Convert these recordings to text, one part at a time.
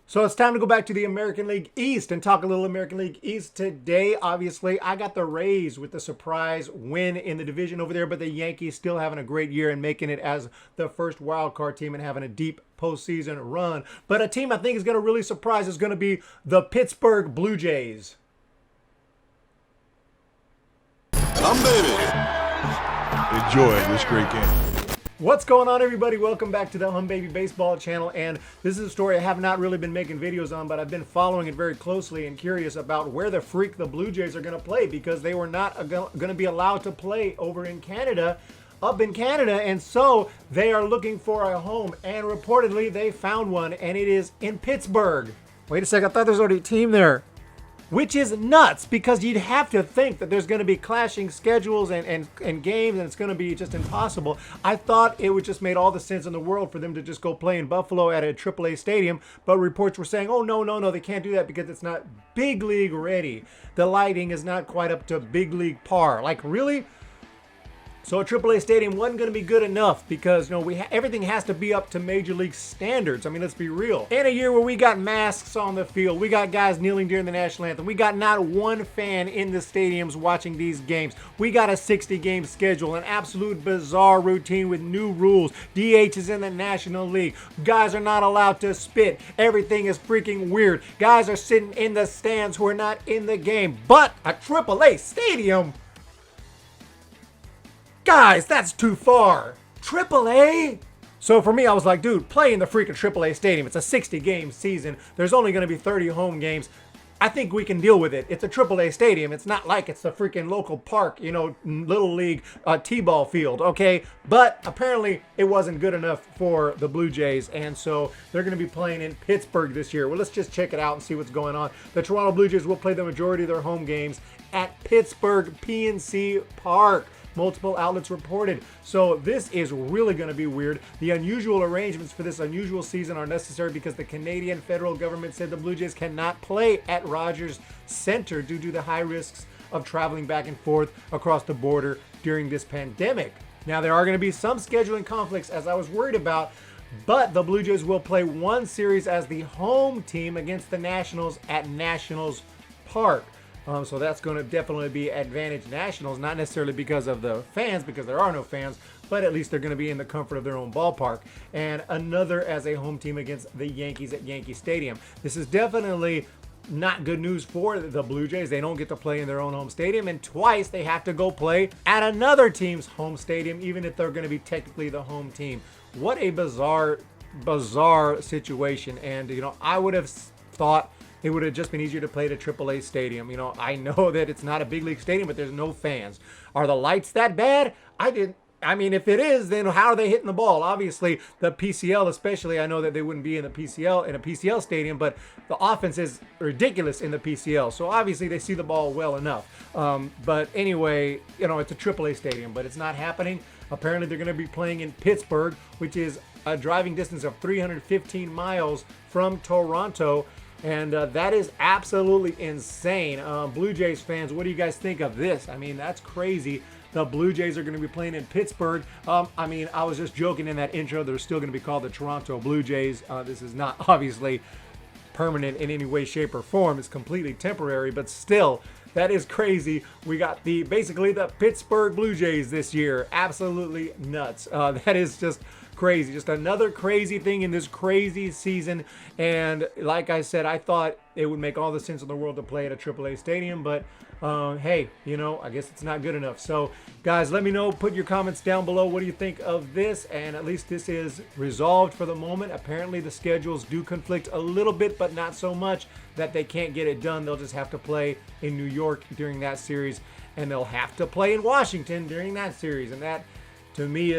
So it's time to go back to the American League East and talk a little American League East today. Obviously, I got the Rays with the surprise win in the division over there, but the Yankees still having a great year and making it as the first wild card team and having a deep postseason run. But a team I think is going to really surprise is going to be the Pittsburgh Blue Jays. Humm, baby. Enjoy this great game. What's going on, everybody? Welcome back to the Humm Baby Baseball channel. And this is a story I have not really been making videos on, but I've been following it very closely and curious about where the freak the Blue Jays are going to play, because they were not going to be allowed to play over in Canada, up in Canada. And so they are looking for a home, and reportedly they found one, and it is in Pittsburgh. Wait a second, I thought there was already a team there. Which is nuts, because you'd have to think that there's going to be clashing schedules and games, and it's going to be just impossible. I thought it would just made all the sense in the world for them to just go play in Buffalo at a AAA stadium, but reports were saying, oh, no, they can't do that because it's not big league ready. The lighting is not quite up to big league par. Like, really? So a AAA stadium wasn't going to be good enough, because everything has to be up to major league standards. I mean, let's be real. In a year where we got masks on the field, we got guys kneeling during the national anthem, we got not one fan in the stadiums watching these games. We got a 60-game schedule, an absolute bizarre routine with new rules. DH is in the National League. Guys are not allowed to spit. Everything is freaking weird. Guys are sitting in the stands who are not in the game. But a AAA stadium? Guys, that's too far. AAA? So for me, I was like, dude, play in the freaking AAA stadium. It's a 60-game season. There's only going to be 30 home games. I think we can deal with it. It's a AAA stadium. It's not like it's the freaking local park, little league t-ball field, okay? But apparently it wasn't good enough for the Blue Jays, and so they're going to be playing in Pittsburgh this year. Well, let's just check it out and see what's going on. The Toronto Blue Jays will play the majority of their home games at Pittsburgh PNC Park. Multiple outlets reported. So this is really going to be weird. The unusual arrangements for this unusual season are necessary because the Canadian federal government said the Blue Jays cannot play at Rogers Centre due to the high risks of traveling back and forth across the border during this pandemic. Now, there are going to be some scheduling conflicts, as I was worried about, but the Blue Jays will play one series as the home team against the Nationals at Nationals Park. So that's going to definitely be advantage Nationals, not necessarily because of the fans, because there are no fans, but at least they're going to be in the comfort of their own ballpark. And another as a home team against the Yankees at Yankee Stadium. This is definitely not good news for the Blue Jays. They don't get to play in their own home stadium, and twice they have to go play at another team's home stadium, even if they're going to be technically the home team. What a bizarre situation. And, I would have thought it would have just been easier to play at a AAA stadium. I know that it's not a big league stadium, but there's no fans. Are the lights that bad? I mean, if it is, then how are they hitting the ball? Obviously, the PCL especially, I know that they wouldn't be in a PCL stadium, but the offense is ridiculous in the PCL. So obviously they see the ball well enough. But anyway, it's a AAA stadium, but it's not happening. Apparently they're going to be playing in Pittsburgh, which is a driving distance of 315 miles from Toronto. And that is absolutely insane. Blue Jays fans, what do you guys think of this? I mean, that's crazy. The Blue Jays are going to be playing in Pittsburgh. I was just joking in that intro. They're still going to be called the Toronto Blue Jays. This is not obviously permanent in any way, shape, or form. It's completely temporary, but still, that is crazy. We got basically the Pittsburgh Blue Jays this year. Absolutely nuts. That is just crazy. Just another crazy thing in this crazy season. And like I said, I thought it would make all the sense in the world to play at a AAA stadium, but hey, I guess it's not good enough. So guys, let me know, put your comments down below. What do you think of this? And at least this is resolved for the moment. Apparently the schedules do conflict a little bit, but not so much that they can't get it done. They'll just have to play in New York during that series, and they'll have to play in Washington during that series. And that, to me,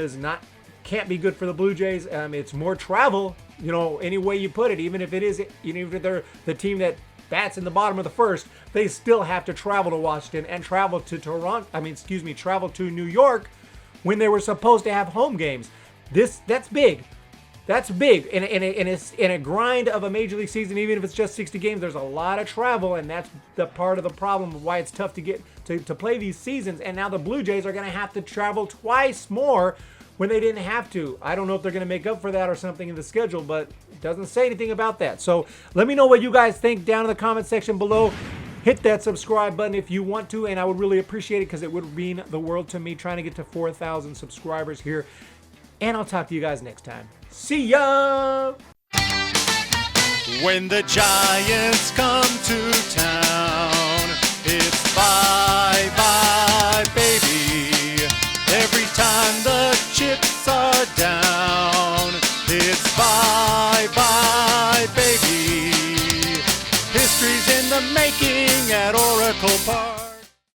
can't be good for the Blue Jays. It's more travel, any way you put it. Even if they're the team that bats in the bottom of the first, they still have to travel to Washington and travel to travel to New York when they were supposed to have home games. That's big. That's big. In a grind of a major league season, even if it's just 60 games, there's a lot of travel, and that's the part of the problem of why it's tough to get to play these seasons. And now the Blue Jays are going to have to travel twice more when they didn't have to. I don't know if they're going to make up for that or something in the schedule, but it doesn't say anything about that. So let me know what you guys think down in the comment section below. Hit that subscribe button if you want to, and I would really appreciate it because it would mean the world to me trying to get to 4,000 subscribers here. And I'll talk to you guys next time. See ya! When the Giants come to